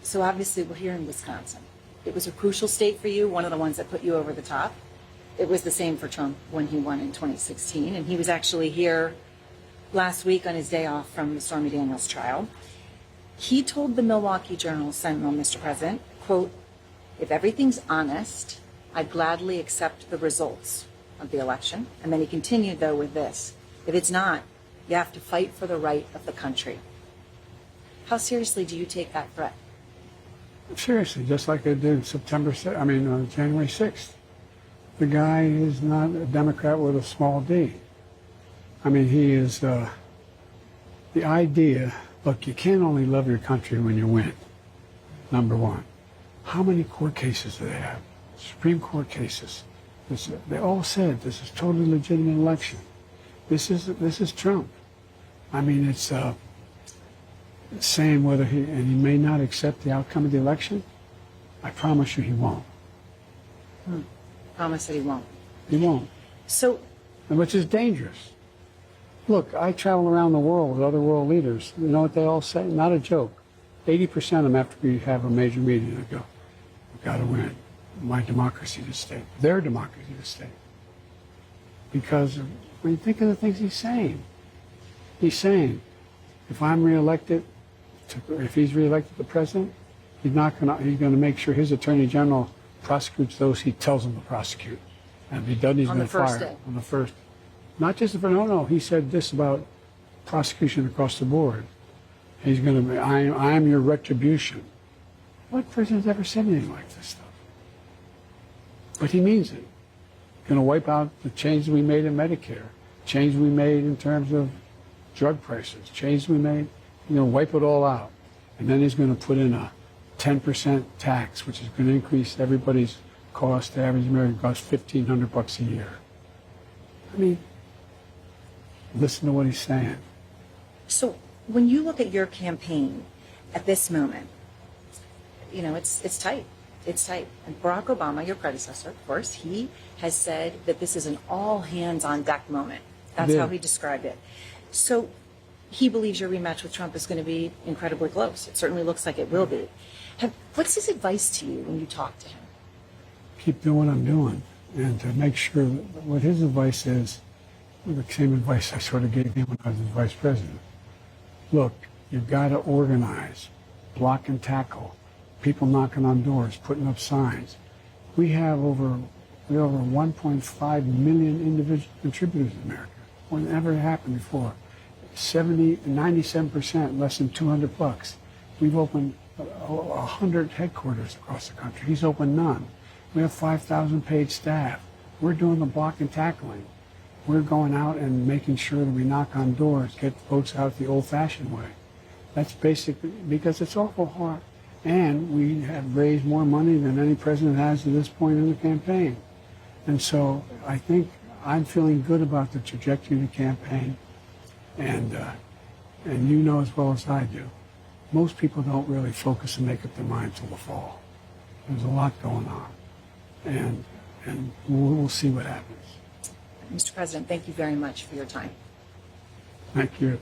So obviously we're here in Wisconsin. It was a crucial state for you, one of the ones that put you over the top. It was the same for Trump when he won in 2016, and he was actually here last week on his day off from the Stormy Daniels trial. He told the Milwaukee Journal-Sentinel, Mr. President, quote, "If everything's honest, I'd gladly accept the results of the election." And then he continued, though, with this: "If it's not, you have to fight for the right of the country." How seriously do you take that threat? Seriously, just like I did January 6th. The guy is not a Democrat with a small d. I mean, he is the idea. Look, you can't only love your country when you win, number one. How many court cases do they have? Supreme Court cases. They all said this is totally legitimate election. This is Trump. I mean, it's saying whether he may not accept the outcome of the election. I promise you he won't. Promise that he won't. He won't. So, which is dangerous. Look, I travel around the world with other world leaders. You know what they all say? Not a joke. 80% of them, after we have a major meeting, they go, "We've got to win. My democracy to stay. Their democracy to stay." Because when you think of the things he's saying, if I'm reelected, if he's reelected the president, he's going to make sure his attorney general prosecutes those he tells them to prosecute. And if he doesn't, he's going to fire him on the first. Not just the first. No. He said this about prosecution across the board. He's going to. I am your retribution. What president's ever said anything like this stuff? But he means it. Going to wipe out the changes we made in Medicare, change we made in terms of drug prices, change we made. He's going to wipe it all out, and then he's going to put in a 10% tax, which is going to increase everybody's cost. The average American costs $1,500 a year. I mean, listen to what he's saying. So when you look at your campaign at this moment, you know, it's tight. It's tight. And Barack Obama, your predecessor, of course, he has said that this is an all-hands-on-deck moment. That's how he described it. So he believes your rematch with Trump is going to be incredibly close. It certainly looks like it will be. What's his advice to you when you talk to him? Keep doing what I'm doing, and to make sure that what his advice is, the same advice I sort of gave him when I was his vice president. Look, you've got to organize, block and tackle, people knocking on doors, putting up signs. We have over 1.5 million individual contributors in America, more than ever happened before. 97% less than $200. We've opened 100 headquarters across the country. He's opened none. We have 5,000 paid staff. We're doing the block and tackling. We're going out and making sure that we knock on doors, get votes out the old-fashioned way. That's basically because it's awful hard. And we have raised more money than any president has to this point in the campaign. And so I think I'm feeling good about the trajectory of the campaign. And you know as well as I do, most people don't really focus and make up their mind till the fall. There's a lot going on. And we'll see what happens. Mr. President, thank you very much for your time. Thank you.